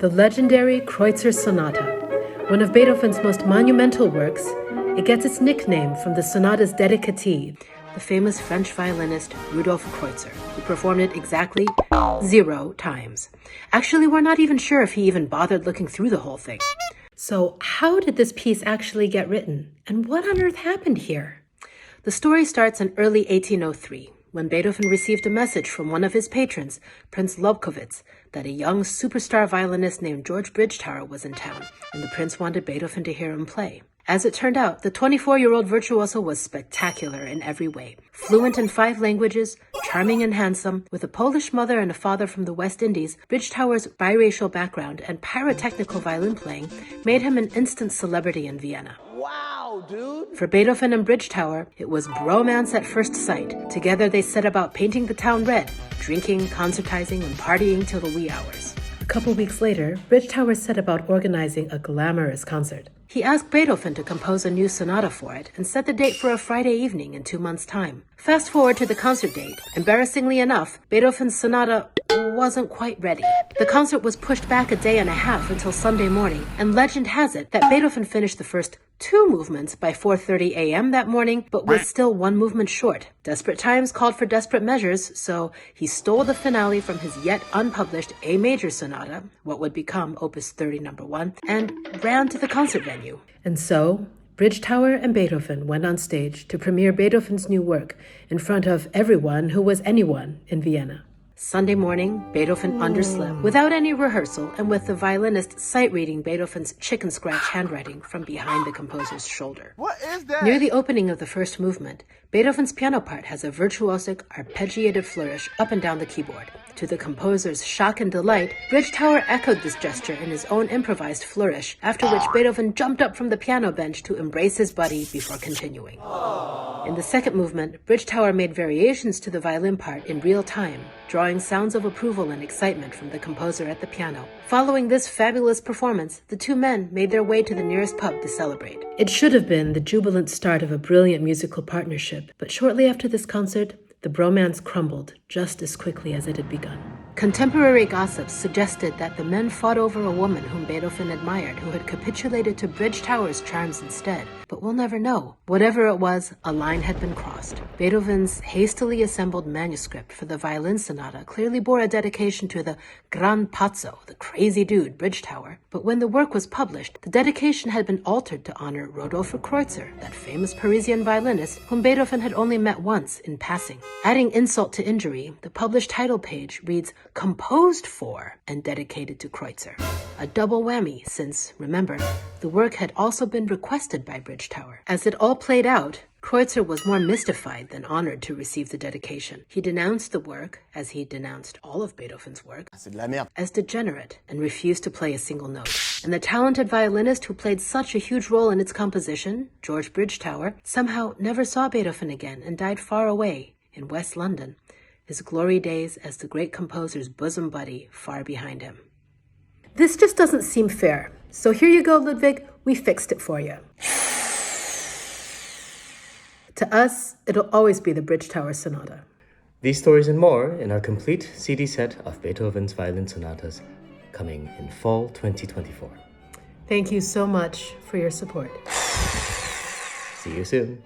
The legendary Kreutzer Sonata, one of Beethoven's most monumental works, it gets its nickname from the sonata's dedicatee, the famous French violinist Rudolf Kreutzer, who performed it exactly 0 times. Actually, we're not even sure if he even bothered looking through the whole thing. So how did this piece actually get written? And what on earth happened here? The story starts in early 1803, when Beethoven received a message from one of his patrons, Prince Lobkowitz, that a young superstar violinist named George Bridgetower was in town, and the prince wanted Beethoven to hear him play. As it turned out, the 24-year-old virtuoso was spectacular in every way. Fluent in 5 languages, charming and handsome, with a Polish mother and a father from the West Indies, Bridgetower's biracial background and pyrotechnical violin playing made him an instant celebrity in Vienna. Wow, dude! For Beethoven and Bridgetower, it was bromance at first sight. Together they set about painting the town red, drinking, concertizing, and partying till the wee hours. A couple weeks later, Bridgetower set about organizing a glamorous concert. He asked Beethoven to compose a new sonata for it and set the date for a Friday evening in 2 months' time. Fast forward to the concert date. Embarrassingly enough, Beethoven's sonata wasn't quite ready. The concert was pushed back a day and a half until Sunday morning, and legend has it that Beethoven finished the first 2 movements by 4:30 a.m. that morning, but was still 1 movement short. Desperate times called for desperate measures, so he stole the finale from his yet unpublished A major sonata, what would become Opus 30 No. 1, and ran to the concert venue. And so, Bridgetower and Beethoven went on stage to premiere Beethoven's new work in front of everyone who was anyone in Vienna. Sunday morning, Beethoven underslept without any rehearsal and with the violinist sight-reading Beethoven's chicken-scratch handwriting from behind the composer's shoulder. What is that? Near the opening of the first movement, Beethoven's piano part has a virtuosic, arpeggiated flourish up and down the keyboard. To the composer's shock and delight, Bridgetower echoed this gesture in his own improvised flourish, after which Beethoven jumped up from the piano bench to embrace his buddy before continuing. In the second movement, Bridgetower made variations to the violin part in real time, drawing sounds of approval and excitement from the composer at the piano. Following this fabulous performance, the 2 men made their way to the nearest pub to celebrate. It should have been the jubilant start of a brilliant musical partnership, but shortly after this concert, the bromance crumbled just as quickly as it had begun. Contemporary gossips suggested that the men fought over a woman whom Beethoven admired who had capitulated to Bridgetower's charms instead, but we'll never know. Whatever it was, a line had been crossed. Beethoven's hastily assembled manuscript for the violin sonata clearly bore a dedication to the Gran Pazzo, the crazy dude, Bridgetower, but when the work was published, the dedication had been altered to honor Rodolphe Kreutzer, that famous Parisian violinist whom Beethoven had only met once in passing. Adding insult to injury, the published title page reads "Composed for" and dedicated to Kreutzer. A double whammy since, remember, the work had also been requested by Bridgetower. As it all played out, Kreutzer was more mystified than honored to receive the dedication. He denounced the work, as he denounced all of Beethoven's work, as degenerate and refused to play a single note. And the talented violinist who played such a huge role in its composition, George Bridgetower, somehow never saw Beethoven again and died far away in West London, his glory days as the great composer's bosom buddy far behind him. This just doesn't seem fair. So here you go, Ludwig, we fixed it for you. To us, it'll always be the Bridgetower Sonata. These stories and more in our complete CD set of Beethoven's violin sonatas, coming in fall 2024. Thank you so much for your support. See you soon.